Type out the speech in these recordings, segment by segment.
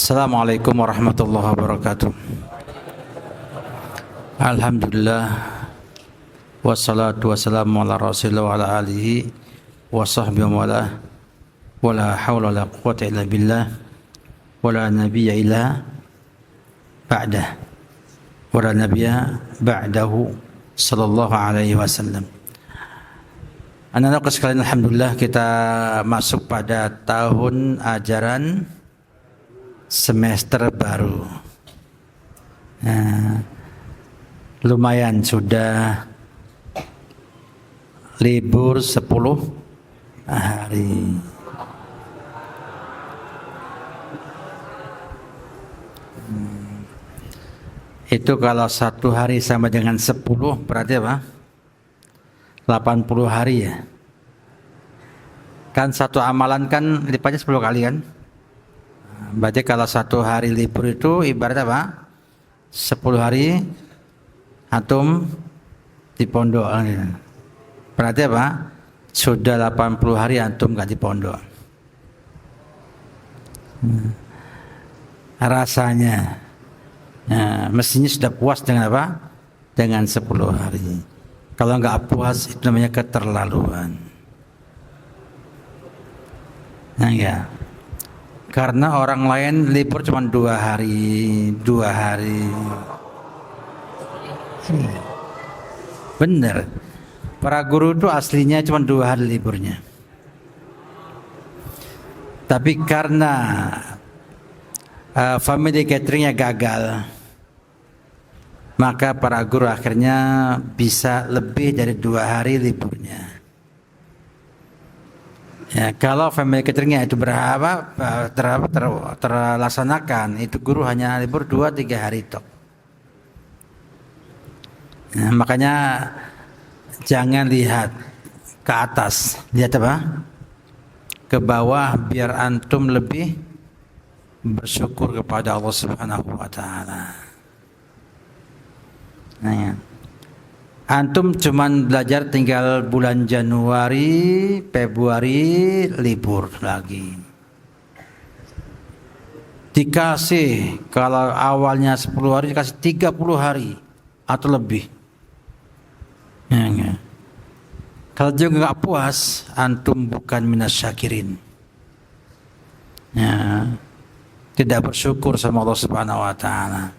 Assalamualaikum warahmatullahi wabarakatuh. Alhamdulillah wassalatu wassalamu ala rasulillah wa ala alihi wa sahbihi wa la hawla wa la quwwata illa billah wa la nabiyya illa ba'dah wa la nabiyya ba'dahu sallallahu alaihi wasallam. Anak-anak sekalian, alhamdulillah kita masuk pada tahun ajaran semester baru. Nah, lumayan sudah libur 10 hari. Itu kalau satu hari sama dengan 10 berarti apa? 80 hari ya. Kan satu amalan kan lipatnya 10 kali kan? Berarti kalau satu hari libur itu ibarat apa? 10 hari antum di pondok. Berarti apa? Sudah 80 hari antum gak di pondok. Rasanya mestinya sudah puas dengan apa? Dengan 10 hari. Kalau nggak puas itu namanya keterlaluan. Nah ya, karena orang lain libur cuma 2 hari. Bener, para guru itu aslinya cuma 2 hari liburnya. Tapi karena family cateringnya gagal, maka para guru akhirnya bisa lebih dari 2 hari liburnya. Ya, kalau family cateringnya itu terlaksanakan, itu guru hanya libur 2-3 hari tok. Nah, makanya jangan lihat ke atas, lihat apa? Ke bawah, biar antum lebih bersyukur kepada Allah Subhanahu wa taala. Nah, ya. Antum cuman belajar tinggal bulan Januari, Februari libur lagi. Dikasih kalau awalnya 10 hari dikasih 30 hari atau lebih. Ya, ya. Kalau juga nggak puas, antum bukan minas syakirin. Ya. Tidak bersyukur sama Allah Subhanahu wa taala.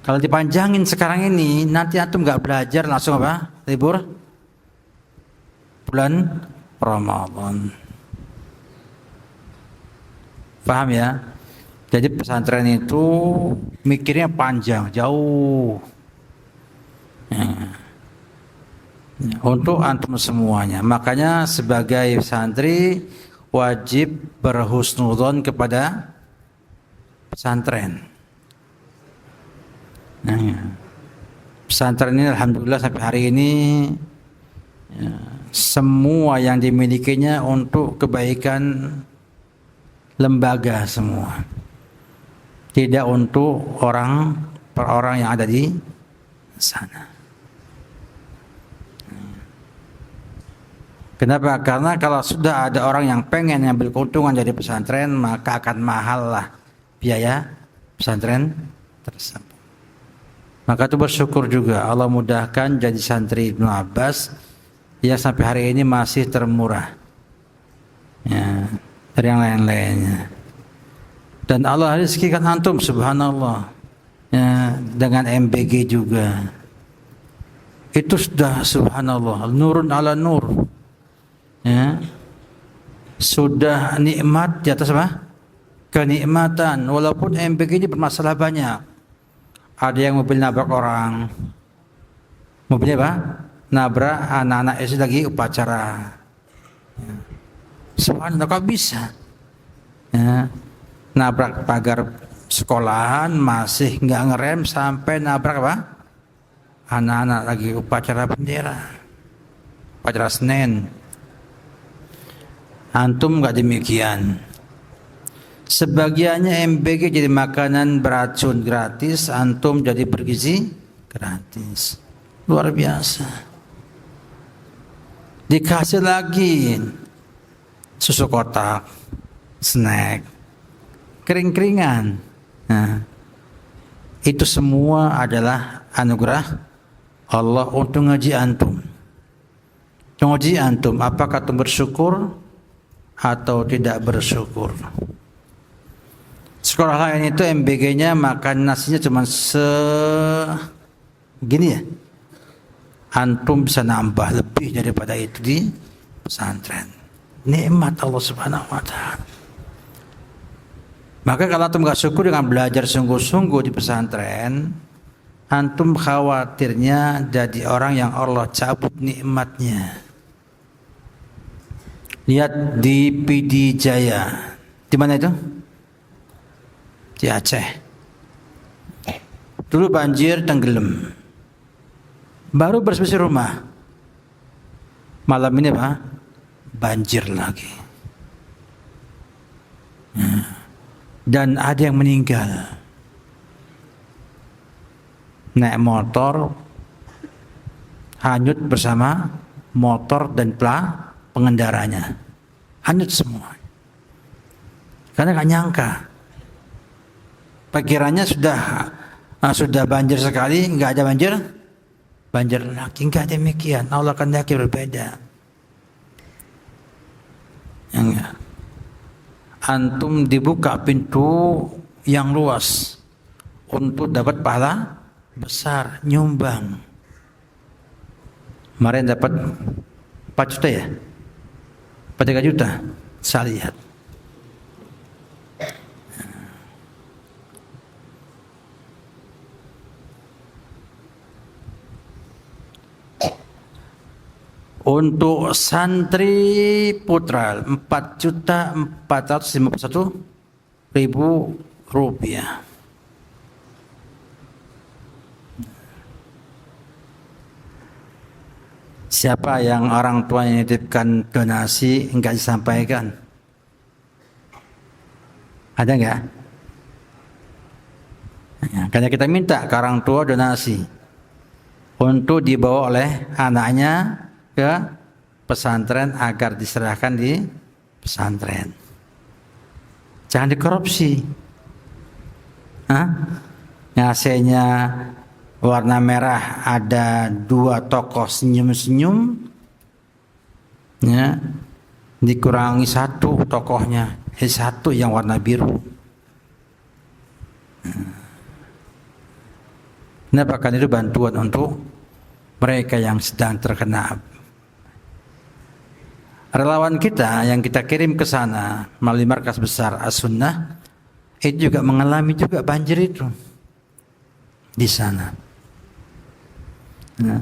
Kalau dipanjangin sekarang ini, nanti antum nggak belajar langsung apa? Libur bulan Ramadan. Paham ya? Jadi pesantren itu mikirnya panjang, jauh. Ya. Untuk antum semuanya. Makanya sebagai santri wajib berhusnudzon kepada pesantren. Nah, ya. Pesantren ini alhamdulillah sampai hari ini ya, semua yang dimilikinya untuk kebaikan lembaga semua, tidak untuk orang per orang yang ada di sana. Kenapa? Karena kalau sudah ada orang yang pengen ngambil keuntungan dari pesantren, maka akan mahal lah biaya pesantren tersebut. Maka itu bersyukur juga Allah mudahkan jadi santri Ibnu Abbas yang sampai hari ini masih termurah ya, dari yang lain-lainnya. Dan Allah rezekikan antum subhanallah ya, dengan MBG juga. Itu sudah subhanallah, nurun ala nur ya. Sudah nikmat di atas apa? Kenikmatan. Walaupun MBG ini bermasalah banyak. Ada yang mobil nabrak orang. Mobilnya apa? Nabrak anak-anak SD lagi upacara. Ya. Subhanallah, kok bisa? Ya. Nabrak pagar sekolahan masih nggak ngerem sampai nabrak apa? Anak-anak lagi upacara bendera. Upacara Senin. Antum nggak demikian. Sebagiannya MBG jadi makanan beracun gratis, antum jadi bergizi gratis. Luar biasa. Dikasih lagi susu kotak, snack. kering-keringan. Nah, itu semua adalah anugerah Allah untuk ngaji antum. Ngaji antum, apakah antum bersyukur atau tidak bersyukur? Sekolah lain itu MBG-nya makan nasinya cuma segini ya. Antum bisa nambah lebih daripada itu di pesantren. Nikmat Allah Subhanahu wa taala. Maka kalau antum gak syukur dengan belajar sungguh-sungguh di pesantren, antum khawatirnya jadi orang yang Allah cabut nikmatnya. Lihat di PD Jaya. Di mana itu? Di Aceh. Dulu banjir tenggelam. Baru bersih rumah. Malam ini Pak, banjir lagi. Dan ada yang meninggal. Naik motor, hanyut bersama motor dan pengendaranya. Hanyut semua. Karena gak nyangka. Pikirannya sudah banjir sekali, nggak ada banjir lagi, nggak demikian. Allah akan berbeda. Enggak. Antum dibuka pintu yang luas untuk dapat pahala besar, nyumbang. Kemarin dapat 4 juta ya? 3 juta? Saya lihat. Untuk santri putra 4.451.000 rupiah. Siapa yang orang tua yang nitipkan donasi enggak disampaikan? Ada enggak? Ya, karena kita minta ke orang tua donasi untuk dibawa oleh anaknya ke pesantren agar diserahkan di pesantren. Jangan dikorupsi. Ngasihnya warna merah, ada 2 tokoh senyum-senyum, ya, dikurangi 1 tokohnya, 1 yang warna biru. Kenapa? Kan itu bantuan untuk mereka yang sedang terkena. Relawan kita yang kita kirim ke sana melalui markas besar As-Sunnah itu juga mengalami juga banjir itu di sana. Nah,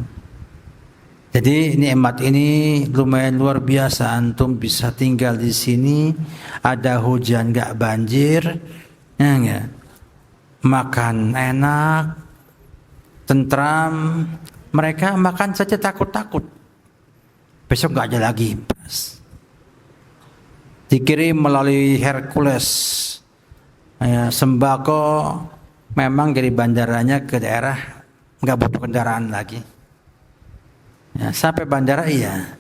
jadi nikmat ini lumayan luar biasa. Antum bisa tinggal di sini, ada hujan nggak banjir, ya enggak? Makan enak, tentram. Mereka makan saja takut-takut. Besok nggak ada lagi beras. Dikirim melalui Hercules. Sembako memang dari bandaranya ke daerah nggak butuh kendaraan lagi. Ya, sampai bandara iya.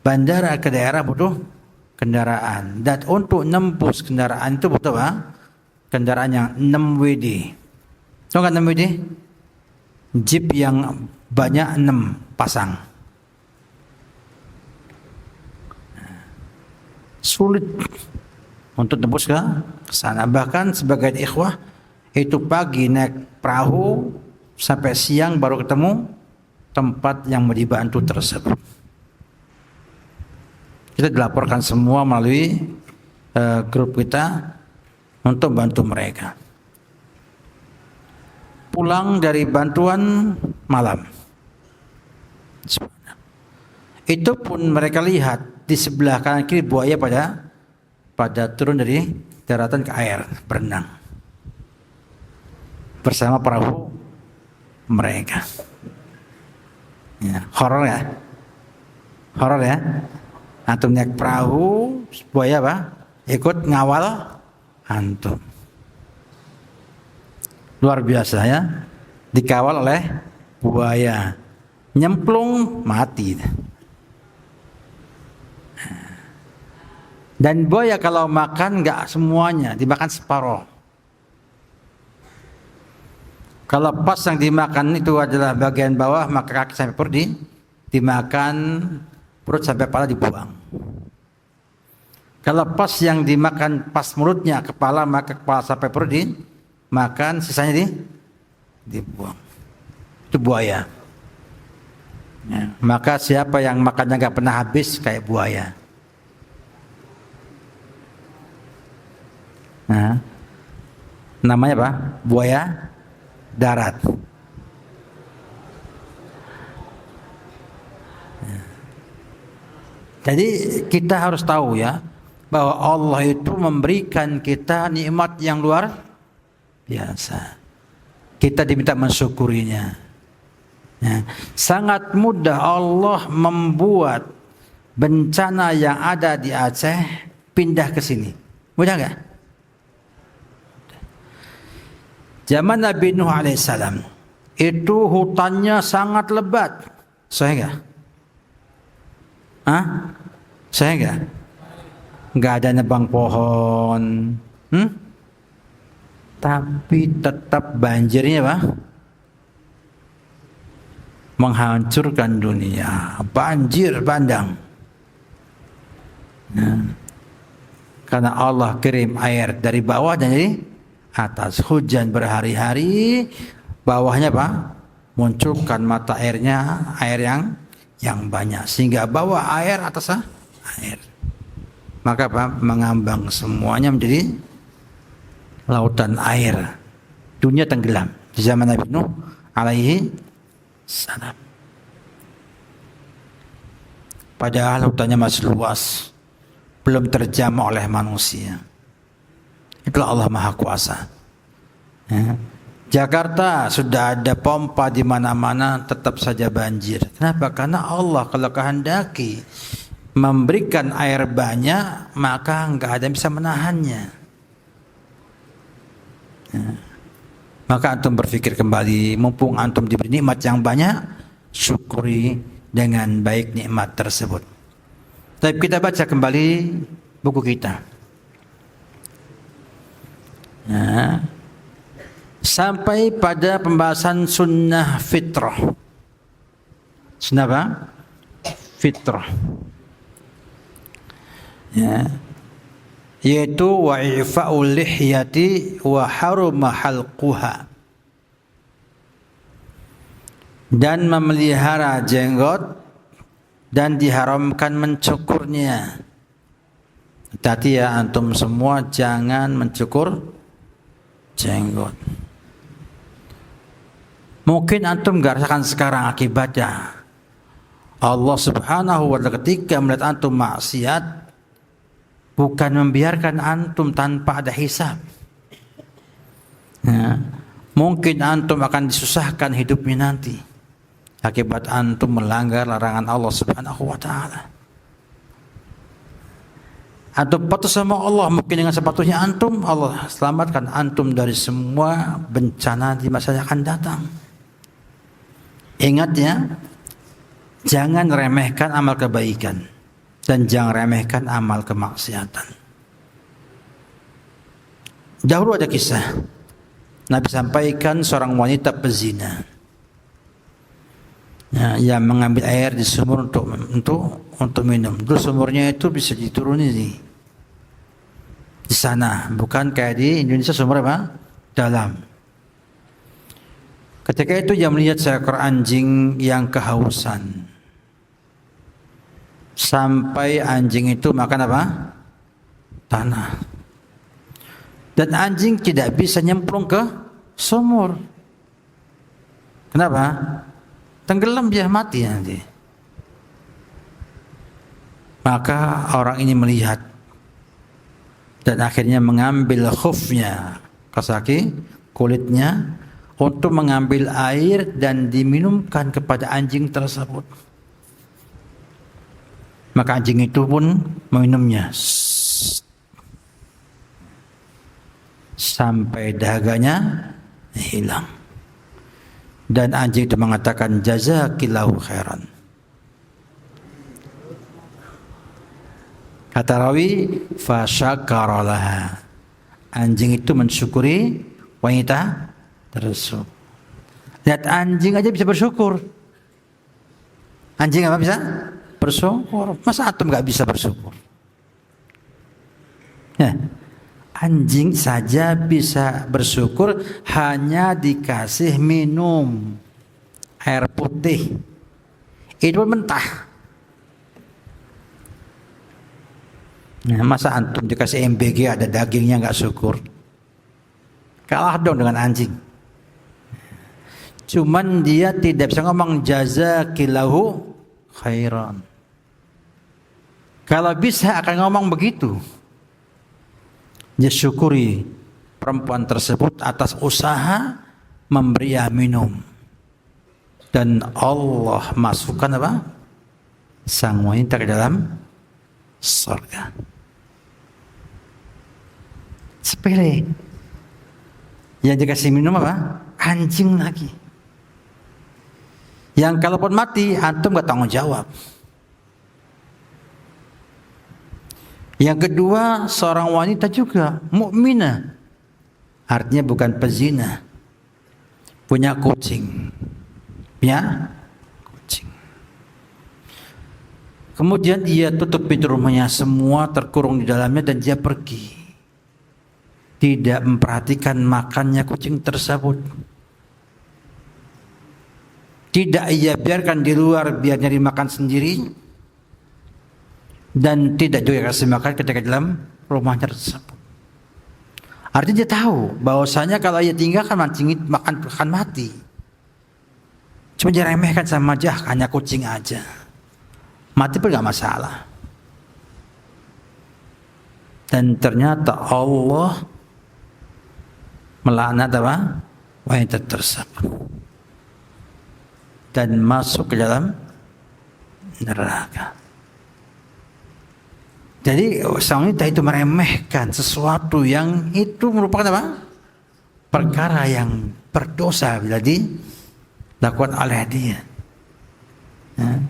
Bandara ke daerah butuh kendaraan. Dan untuk nembus kendaraan itu butuh apa? Kendaraan yang 6 WD. Tahu nggak 6 WD? Jeep yang banyak 6 pasang. Sulit untuk tembus ke sana. Bahkan sebagian ikhwah itu pagi naik perahu sampai siang baru ketemu tempat yang mau dibantu tersebut. Kita dilaporkan semua melalui grup kita untuk bantu mereka. Pulang dari bantuan malam. Itu pun mereka lihat di sebelah kanan kiri buaya pada turun dari daratan ke air berenang bersama perahu mereka. Ya, horor ya. Antum naik perahu, buaya apa? Ikut ngawal antum. Luar biasa ya. Dikawal oleh buaya. Nyemplung mati. Dan buaya kalau makan nggak semuanya, dimakan separuh. Kalau pas yang dimakan itu adalah bagian bawah, maka kaki sampai perut dimakan, perut sampai kepala dibuang. Kalau pas yang dimakan pas mulutnya kepala, maka kepala sampai perut dimakan, sisanya dibuang. Itu buaya. Ya, maka siapa yang makannya nggak pernah habis kayak buaya. Nah, namanya apa? Buaya darat. Jadi kita harus tahu ya, bahwa Allah itu memberikan kita nikmat yang luar biasa. Kita diminta mensyukurinya. Ya, sangat mudah Allah membuat bencana yang ada di Aceh pindah ke sini. Mudah nggak? Zaman Nabi Nuh alaihissalam itu hutannya sangat lebat. Saya nggak? Saya nggak? Nggak ada nebang pohon. Tapi tetap banjirnya apa? Menghancurkan dunia, banjir bandang. Ya. Karena Allah kirim air dari bawah dan dari atas, hujan berhari-hari, bawahnya apa? Munculkan mata airnya, air yang banyak, sehingga bawah air, atas air. Maka apa? Mengambang semuanya menjadi lautan air. Dunia tenggelam di zaman Nabi Nuh alaihi salam. Padahal lautannya masih luas, belum terjamah oleh manusia. Itulah Allah Maha Kuasa. Ya. Jakarta sudah ada pompa di mana-mana, tetap saja banjir. Kenapa? Karena Allah kalau kehendaki memberikan air banyak, maka nggak ada yang bisa menahannya. Ya. Maka antum berpikir kembali, mumpung antum diberi nikmat yang banyak, syukuri dengan baik nikmat tersebut. Tapi kita baca kembali buku kita. Ya. Sampai pada pembahasan sunnah fitrah. Sunnah apa? Fitrah. Ya. Yaitu wa ifa'ul lihyati wa haruma halquha, dan memelihara jenggot dan diharamkan mencukurnya. Hati-hati ya antum semua, jangan mencukur jenggot. Mungkin antum gak rasakan sekarang akibatnya. Allah Subhanahu wa ta'ala ketika melihat antum maksiat, bukan membiarkan antum tanpa ada hisab. Ya. Mungkin antum akan disusahkan hidupnya nanti akibat antum melanggar larangan Allah Subhanahu wa ta'ala. Antum patuh sama Allah, mungkin dengan sepatuhnya antum, Allah selamatkan antum dari semua bencana di masa yang akan datang. Ingat ya, jangan remehkan amal kebaikan dan jangan remehkan amal kemaksiatan. Dahulu ada kisah Nabi sampaikan seorang wanita pezina, ya, yang mengambil air di sumur untuk minum. Dulu sumurnya itu bisa dituruni di sana, bukan kayak di Indonesia sumur apa? Dalam. Ketika itu dia melihat seekor anjing yang kehausan. Sampai anjing itu makan apa? Tanah. Dan anjing tidak bisa nyemplung ke sumur. Kenapa? Tenggelam dia, mati nanti. Maka orang ini melihat dan akhirnya mengambil khufnya, kaki kulitnya, untuk mengambil air dan diminumkan kepada anjing tersebut. Maka anjing itu pun meminumnya sampai dahaganya hilang. Dan anjing itu mengatakan jazakillahu khairan. Kata rawi, fasyakara laha. Anjing itu mensyukuri wanita tersebut. Lihat anjing aja bisa bersyukur. Anjing apa bisa? Bersyukur. Masa antum nggak bisa bersyukur? Ya. Anjing saja bisa bersyukur hanya dikasih minum air putih. Itu pun mentah. Nah, masa antum dikasih MBG ada dagingnya nggak syukur? Kalah dong dengan anjing. Cuman dia tidak bisa ngomong jazakillahu khairan. Kalau bisa akan ngomong begitu. Dia syukuri perempuan tersebut atas usaha memberi minum. Dan Allah masukkan apa? Sang wanita ke dalam surga. Sepele. Yang dikasih minum apa? Anjing lagi. Yang kalaupun mati, antum gak tanggung jawab. Yang kedua, seorang wanita juga mukminah. Artinya bukan pezina. Punya kucing. Ya, kucing. Kemudian dia tutup pintu rumahnya, semua terkurung di dalamnya dan dia pergi. Tidak memperhatikan makannya kucing tersebut. Tidak ia biarkan di luar biar nyari makan sendiri. Dan tidak juga kasih makan ketika dalam rumahnya tersebut. Artinya dia tahu bahwasanya kalau ia tinggalkan makan akan mati. Cuma diremehkan sama dia, hanya kucing aja. Mati pun gak masalah. Dan ternyata Allah melaknat apa? Wanita tersebut dan masuk ke dalam neraka. Jadi sang wanita itu meremehkan sesuatu yang itu merupakan apa? Perkara yang berdosa bila dilakukan oleh dia. Ya.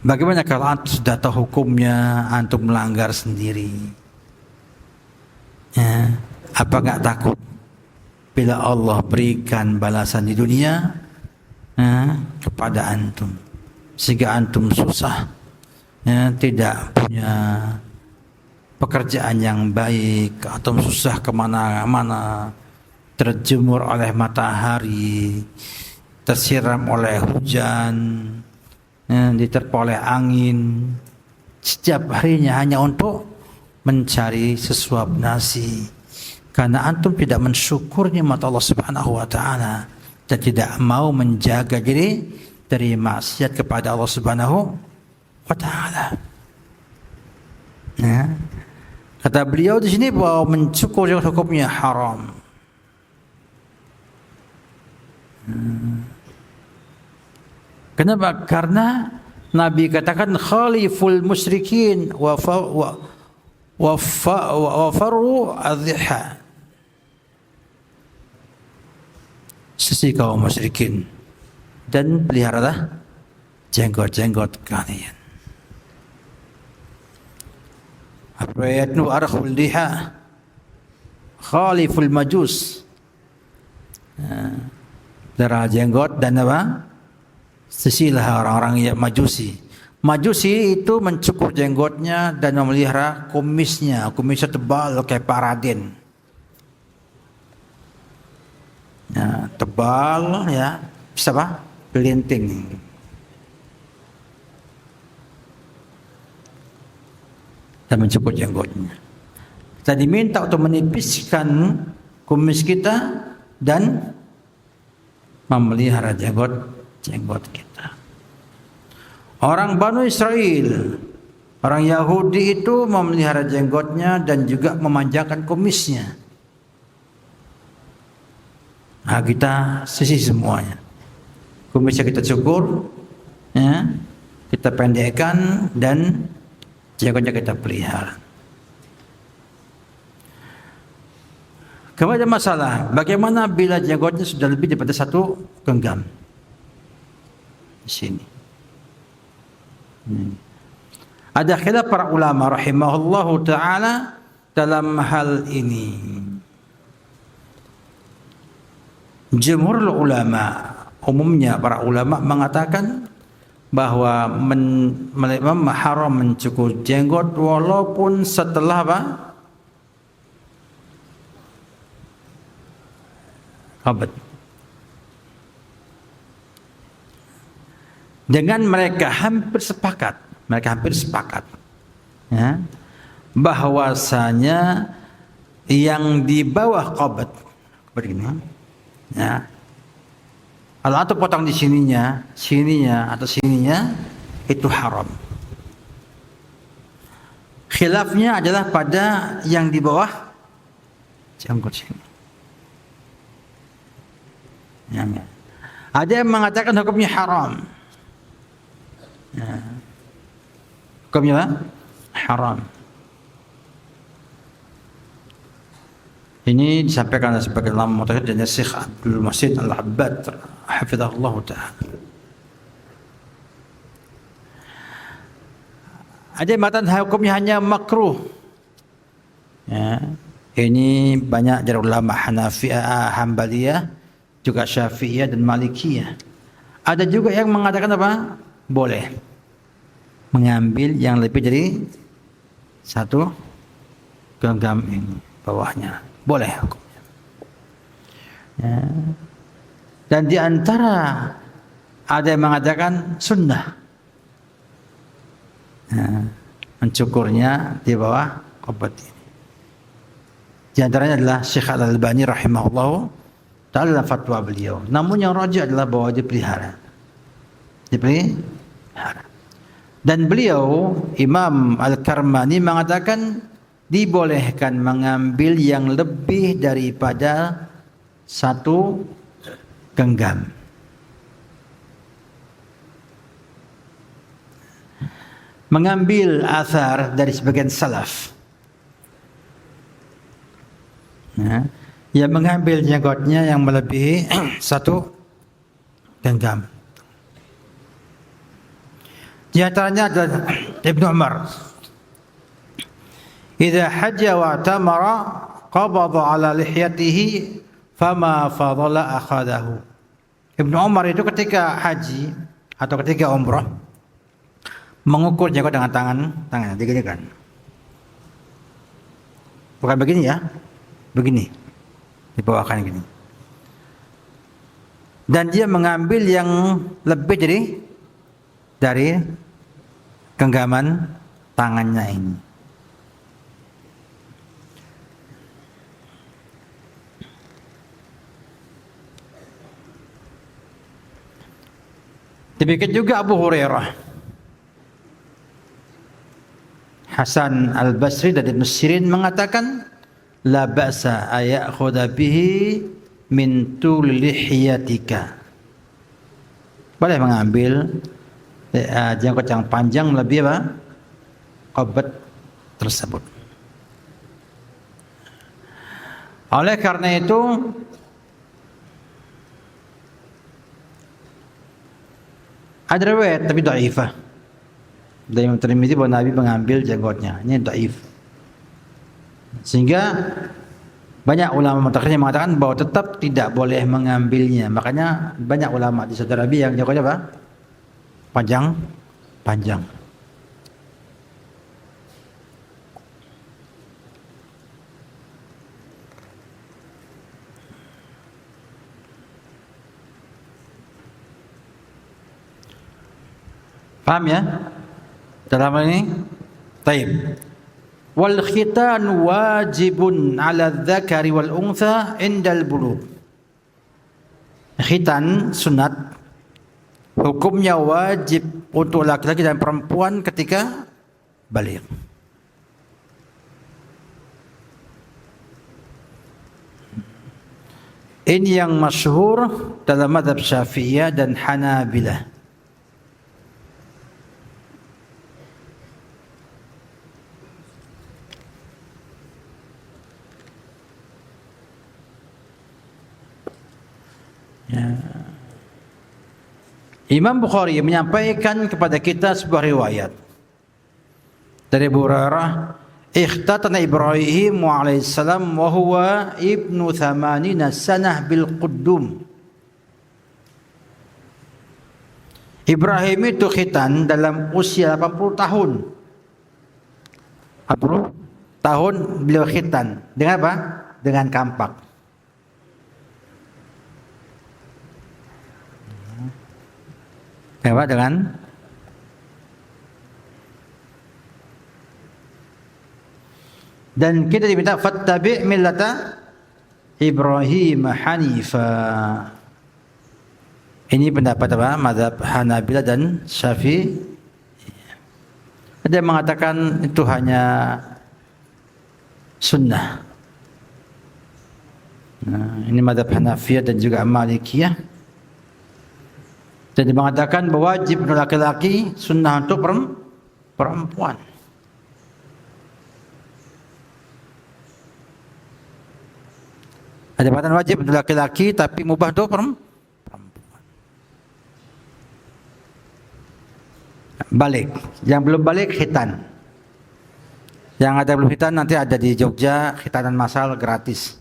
Bagaimana kalau antum sudah tahu hukumnya, antum melanggar sendiri? Ya, apa nggak takut bila Allah berikan balasan di dunia kepada antum sehingga antum susah, ya, tidak punya pekerjaan yang baik atau susah kemana-mana, terjemur oleh matahari, tersiram oleh hujan, ya, diterpa oleh angin setiap harinya hanya untuk mencari sesuap nasi, karena antum tidak mensyukur nikmat Allah Subhanahu wa taala dan tidak mau menjaga diri dari maksiat kepada Allah Subhanahu wa taala. Ya. Kata beliau di sini bahwa mensyukur hukumnya haram. Kenapa? Karena Nabi katakan khaliful musyrikin wa faru adhiha. Sisi kaum musyrikin dan peliharalah jenggot-jenggot kalian. Abayatnu arkhul liha khaliful majus. Darah jenggot dan apa? Sisilah orang-orang yang majusi. Majusi itu mencukur jenggotnya dan memelihara kumisnya. Kumisnya tebal kayak Pak Raden. Ya, tebal ya, bisa apa? Gelinting. Dan mencukur jenggotnya. Kita diminta untuk menipiskan kumis kita dan memelihara jenggot kita. Orang Banu Israel, orang Yahudi itu memelihara jenggotnya dan juga memanjangkan kumisnya. Nah, kita sisih semuanya. Kumisnya kita cukur, ya, kita pendekkan dan jenggotnya kita pelihara. Kemudian masalah, bagaimana bila jenggotnya sudah lebih daripada 1 genggam? Di sini. Ada khilaf para ulama rahimahullahu taala dalam hal ini. Jumhur ulama, umumnya para ulama mengatakan bahwa haram mencukur jenggot walaupun setelah apa? Qabd. Dengan mereka hampir sepakat ya, bahwasanya yang di bawah qabd begini ya, atau potong di sininya atau sininya itu haram. Khilafnya adalah pada yang di bawah jenggot sini. Ya. Ada yang mengatakan hukumnya haram. Ya. Hukumnya haram. Ini disampaikan sebagai ulama mutakhir dan Syekh Abdul Muhsin Al-Abbad hafizahullah ta'ala. Ada yang mengatakan hukumnya hanya makruh. Ya. Ini banyak dari ulama Hanafiyah, Hambaliyah, juga Syafi'iyah dan Malikiyah. Ada juga yang mengatakan apa? Boleh mengambil yang lebih dari satu genggam ini bawahnya. Boleh hukumnya. Ya. Dan di antara ada yang mengatakan sunnah. Ya. Mencukurnya di bawah qabd ini. Di antaranya adalah Syekh Al-Albani rahimahullah ta'ala dalam fatwa beliau. Namun yang rajih adalah bahwa dipelihara. Dan beliau Imam Al-Karmani mengatakan dibolehkan mengambil yang lebih daripada satu genggam. Mengambil athar dari sebagian salaf, ya, yang mengambil jenggotnya yang melebihi satu genggam. Di antaranya adalah Ibnu Umar. Idza hajja wa tamara qabada ala lihyatihi fama fadala akhadahu. Ibnu Umar itu ketika haji atau ketika umrah mengukur jenggot dengan tangannya diginikan. Bukan begini ya. Begini. Dibawakan gini. Dan dia mengambil yang lebih dari genggaman tangannya ini. Demikian juga Abu Hurairah, Hasan Al-Basri dan Ibnu Sirin mengatakan la ba'sa ayakhudha bihi min tul lihyatika. Boleh mengambil jenggot yang panjang lebih apa? Qabd tersebut. Oleh karena itu ada riwayat tapi dhaifah dari Imam Tirmidzi bahwa Nabi mengambil jenggotnya. Ini dhaif. Sehingga banyak ulama mutakhir yang mengatakan bahwa tetap tidak boleh mengambilnya. Makanya banyak ulama di Saudi Arabia yang jenggotnya apa? Panjang. Paham ya? Dalam hal ini, taib. Wal khitan wajibun 'ala dzakari wal untha indal bulugh. Khitan sunat, hukumnya wajib untuk laki-laki dan perempuan ketika baligh. Ini yang masyhur dalam mazhab Syafi'iyah dan Hanabilah. Ya. Imam Bukhari menyampaikan kepada kita sebuah riwayat dari Abu Hurairah, ikhtatana Ibrahim alaihissalam wa huwa ibnu 80 sanah bil Quddum. Ibrahim itu khitan dalam usia 80 tahun. 80 tahun beliau khitan. Dengan apa? Dengan kampak. Apa? Dengan dan kita diminta fattabi' millata Ibrahim Hanifa. Ini pendapat apa? Mazhab Hanabila dan Syafi'i. Ada yang mengatakan itu hanya sunnah. Nah, ini mazhab Hanafiyah dan juga Malikiyah. Jadi mengatakan bahwa wajib untuk laki-laki, sunnah untuk perempuan. Ada batas wajib untuk laki-laki tapi mubah untuk perempuan. Balik. Yang belum balik khitan. Yang ada belum khitan nanti ada di Jogja khitanan massal gratis.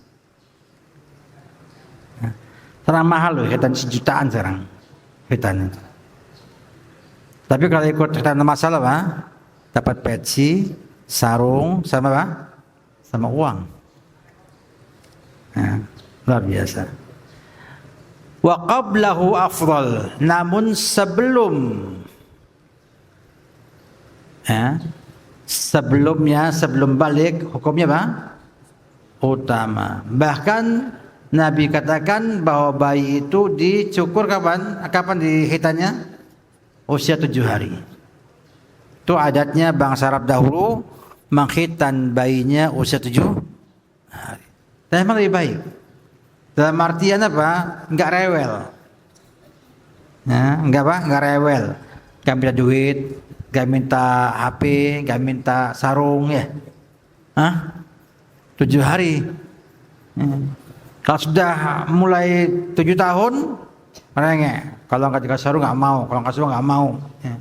Sekarang mahal loh khitan sejutaan sekarang. Khitan. Tapi kalau ikut khitanan massal apa? Dapat peci, sarung sama apa? Sama uang. Nah, luar biasa. Wa qablahu afdal. Namun sebelum sebelum balik hukumnya apa? Utama. Bahkan Nabi katakan bahwa bayi itu dicukur kapan? Kapan dihitannya? Usia 7 hari. Itu adatnya bangsa Arab dahulu menghitan bayinya usia 7 hari. Dan memang lebih baik. Dalam artian apa? Enggak rewel. Nah, enggak apa? Enggak rewel. Enggak minta duit, enggak minta HP, enggak minta sarung ya. 7 hari. Kalau sudah mulai 7 tahun, merengek. Kalau enggak dikasih sarung enggak mau, kalau enggak sarung enggak mau. Ya.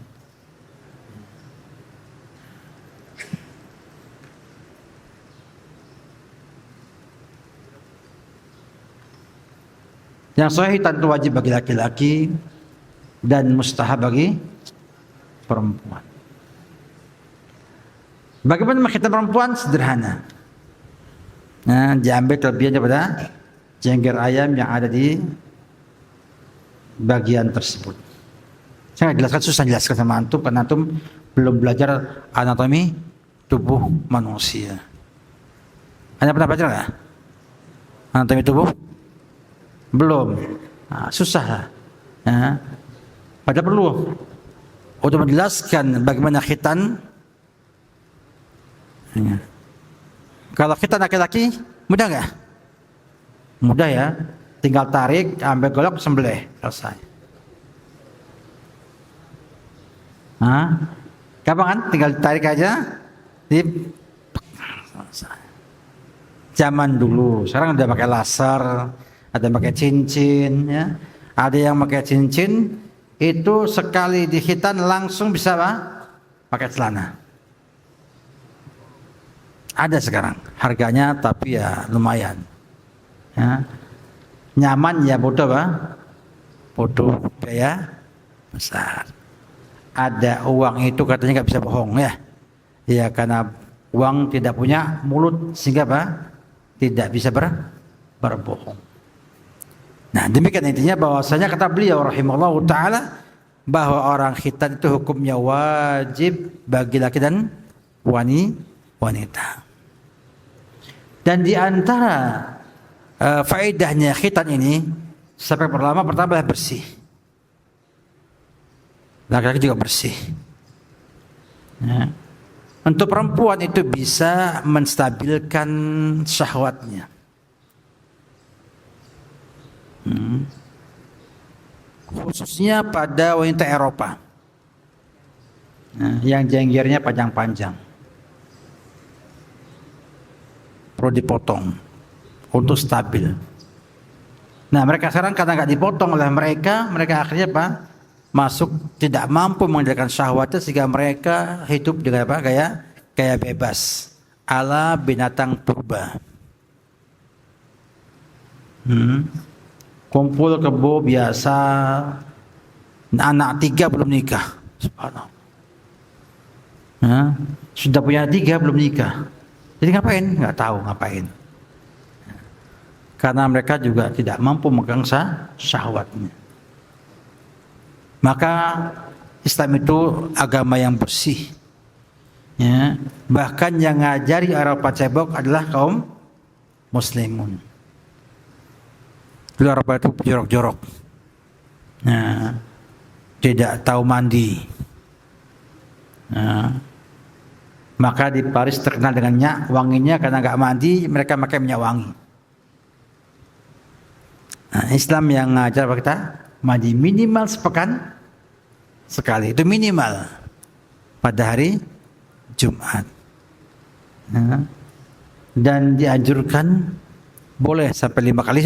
Yang sahih tentu wajib bagi laki-laki dan mustahab bagi perempuan. Bagaimana menghitan perempuan? Sederhana. Nah, diambil kelebihan daripada jengger ayam yang ada di bagian tersebut. Saya jelaskan, susah jelaskan sama antum karena antum belum belajar anatomi tubuh manusia. Anda pernah belajar nggak? Anatomi tubuh? Belum. Nah, susah lah. Nah, pada perlu untuk menjelaskan bagaimana khitan. Ya. Kalau khitan laki-laki mudah nggak? Mudah ya. Tinggal tarik, ambil golok, sembelih, selesai. Gampang kan? Tinggal tarik aja. Selesai. Zaman dulu, sekarang udah pakai laser. Ada yang pakai cincin, ya. Ada yang pakai cincin itu sekali dihitan langsung bisa apa? Pakai celana. Ada sekarang, harganya tapi ya lumayan. Ya. Nyaman ya bodoh apa? Bodoh biaya besar. Ada uang itu katanya nggak bisa bohong ya. Ya karena uang tidak punya mulut sehingga apa? Tidak bisa berbohong. Nah, demikian intinya bahwasanya kata beliau rahimahullah taala bahwa orang khitan itu hukumnya wajib bagi laki dan wanita. Dan di antara faedahnya khitan ini sampai pertama bersih. Laki-laki juga bersih. Ya. Untuk perempuan itu bisa menstabilkan syahwatnya. Khususnya pada wanita Eropa, yang jenggernya panjang-panjang, perlu dipotong untuk stabil. Nah, mereka sekarang karena nggak dipotong oleh mereka akhirnya apa? Masuk tidak mampu mengendalikan syahwatnya sehingga mereka hidup dengan apa? Kayak bebas, ala binatang purba. Kumpul kebo biasa, anak 3 belum nikah. Subhanallah. Sudah punya 3 belum nikah. Jadi ngapain? Nggak tahu ngapain. Karena mereka juga tidak mampu megang syahwatnya. Maka Islam itu agama yang bersih. Ya, bahkan yang ngajari Arafah cebok adalah kaum muslimun. Dulu Arafah itu jorok-jorok. Nah, tidak tahu mandi. Nah, maka di Paris terkenal dengan minyak wanginya karena nggak mandi, mereka pakai minyak wangi. Nah, Islam yang ngajar kita mandi minimal sepekan sekali, itu minimal pada hari Jumat. Nah, dan dianjurkan boleh sampai 5 kali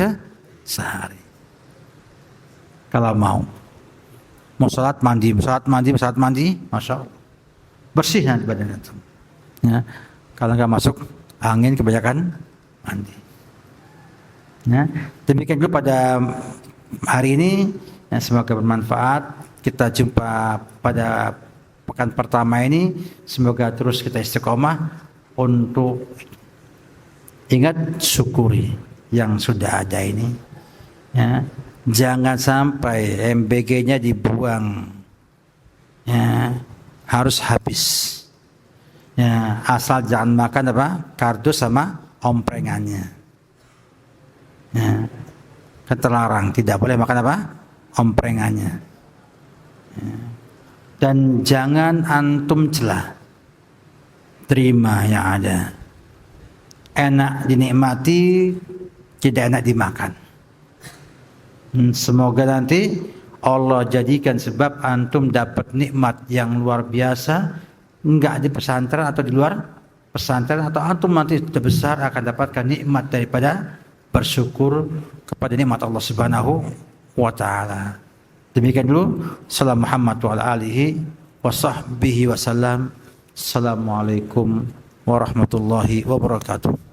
sehari. Kalau mau salat mandi, masya Allah, bersih nanti badan itu. Ya, kalau nggak masuk angin kebanyakan mandi. Ya, demikian dulu pada hari ini. Ya, semoga bermanfaat. Kita jumpa pada pekan pertama ini. Semoga terus kita istiqomah untuk ingat syukuri yang sudah ada ini. Ya, jangan sampai MBG-nya dibuang. Ya, harus habis. Ya, asal jangan makan kardus sama omprengannya. Ya, terlarang, tidak boleh makan omprengannya. Ya. Dan jangan antum celah, terima yang ada. Enak dinikmati, tidak enak dimakan. Semoga nanti Allah jadikan sebab antum dapat nikmat yang luar biasa, enggak di pesantren atau di luar pesantren, atau antum nanti sudah besar akan dapatkan nikmat daripada bersyukur kepada nikmat Allah Subhanahu wa taala. Demikian dulu. Salam Muhammad wa ala alihi wa sahbihi wasallam. Assalamualaikum warahmatullahi wabarakatuh.